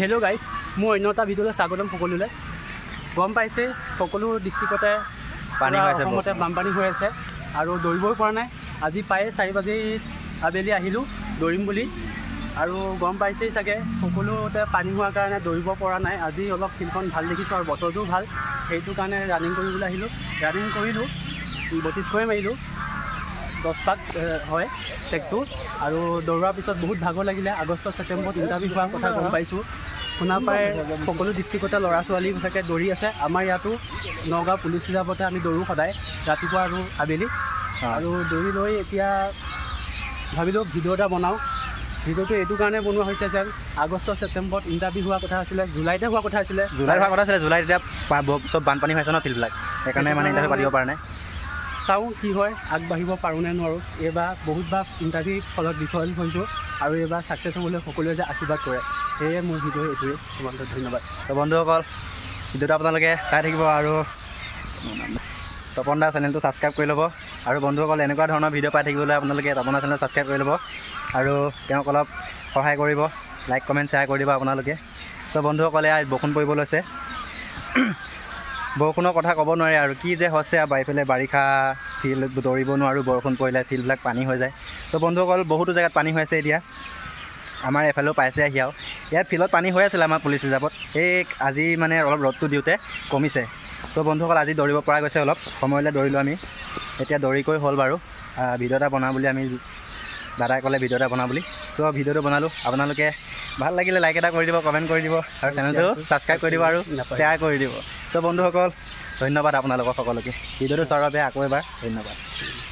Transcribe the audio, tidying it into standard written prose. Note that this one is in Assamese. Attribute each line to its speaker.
Speaker 1: হেল্ল' গাইজ, মোৰ অন্য এটা ভিডিঅ'লৈ স্বাগতম সকলোলৈ। গম পাইছে সকলো ডিষ্ট্ৰিক্টতে পানী হৈছে, অসমতে বানপানী হৈ আছে আৰু দৌৰিবই পৰা নাই। আজি প্ৰায় 4 বাজি আবেলি আহিলোঁ দৌৰিম বুলি, আৰু গম পাইছেই চাগে সকলোতে পানী হোৱাৰ কাৰণে দৌৰিব পৰা নাই। আজি অলপ ফিল্ডখন ভাল দেখিছোঁ আৰু বতৰটোও ভাল, সেইটো কাৰণে ৰানিং কৰিবলৈ আহিলোঁ। ৰানিং কৰিলোঁ, 32কৈ মাৰিলোঁ, 10 পাক হয় ট্ৰেকটো। আৰু দৌৰাৰ পিছত বহুত ভাগৰ লাগিলে। আগষ্ট ছেপ্টেম্বৰত ইণ্টাৰভিউ হোৱাৰ কথা গম পাইছোঁ। শুনা পাই সকলো ডিষ্ট্ৰিক্টতে ল'ৰা ছোৱালীবিলাকে দৌৰি আছে। আমাৰ ইয়াতো নগাঁও পুলিচ ৰিজাৰ্ভতে আমি দৌৰোঁ সদায়, ৰাতিপুৱা আৰু আবেলি। আৰু দৌৰি লৈ এতিয়া ভাবিলোঁ ভিডিঅ' এটা বনাওঁ। ভিডিঅ'টো এইটো কাৰণে বনোৱা হৈছে যেন আগষ্ট ছেপ্টেম্বৰত ইণ্টাৰভিউ হোৱাৰ কথা আছিলে, জুলাইতে হোৱাৰ কথা আছিলে।
Speaker 2: জুলাইত এতিয়া চব বানপানী হৈছে ন ফিল্ডবিলাক, সেইকাৰণে মানে ইণ্টাৰভিউ পাতিব পৰা নাই।
Speaker 1: চাওঁ কি হয়, আগবাঢ়িব পাৰোঁ নে নোৱাৰোঁ। এইবাৰ বহুতবাৰ ইণ্টাৰভিউ ফলত বিফল হৈছোঁ, আৰু এইবাৰ ছাকচেছ হ'বলৈ সকলোৱে যে আশীৰ্বাদ কৰে, সেয়ে মোৰ ভিডিঅ' এইটোৱে। তোমালোকক ধন্যবাদ।
Speaker 2: তো বন্ধুসকল, ভিডিঅ'টো আপোনালোকে চাই থাকিব আৰু তপন দা চেনেলটো ছাবস্ক্ৰাইব কৰি ল'ব। আৰু বন্ধুসকল, এনেকুৱা ধৰণৰ ভিডিঅ' পাই থাকিবলৈ আপোনালোকে তপন দা চেনেল ছাবস্ক্ৰাইব কৰি ল'ব আৰু তেওঁক অলপ সহায় কৰিব, লাইক কমেণ্ট শ্বেয়াৰ কৰি দিব আপোনালোকে। তো বন্ধুসকলে বৰষুণ পৰিব লৈছে। বৰষুণৰ কথা ক'ব নোৱাৰি আৰু কি যে হৈছে। আৰু এইফালে বাৰিষা, ফিল্ড দৌৰিব নোৱাৰোঁ, বৰষুণ পৰিলে ফিল্ডবিলাক পানী হৈ যায়। তো বন্ধুসকল, বহুতো জেগাত পানী হৈ আছে এতিয়া। আমাৰ এফালেও পাইছে আহি আৰু ইয়াত ফিল্ডত পানী হৈ আছিলে আমাৰ পুলিচ ৰিজাৰ্ভত। এই আজি মানে অলপ ৰ'দটো দিওঁতে কমিছে। তো বন্ধুসকল, আজি দৌৰিব পৰা গৈছে, অলপ সময়লৈ দৌৰিলোঁ আমি। এতিয়া দৌৰি কৰি হ'ল বাৰু। ভিডিঅ' এটা বনাওঁ বুলি আমি দাদাই ক'লে ভিডিঅ' এটা বনাওঁ বুলি, চ' ভিডিঅ'টো বনালোঁ। আপোনালোকে ভাল লাগিলে লাইক এটা কৰি দিব, কমেণ্ট কৰি দিব, আৰু চেনেলটো ছাবস্ক্ৰাইব কৰি দিব আৰু শ্বেয়াৰ কৰি দিব। ত' বন্ধুসকল, ধন্যবাদ আপোনালোকক সকলোকে। ভিডিঅ'টো চোৱাৰ বাবে আকৌ এবাৰ ধন্যবাদ।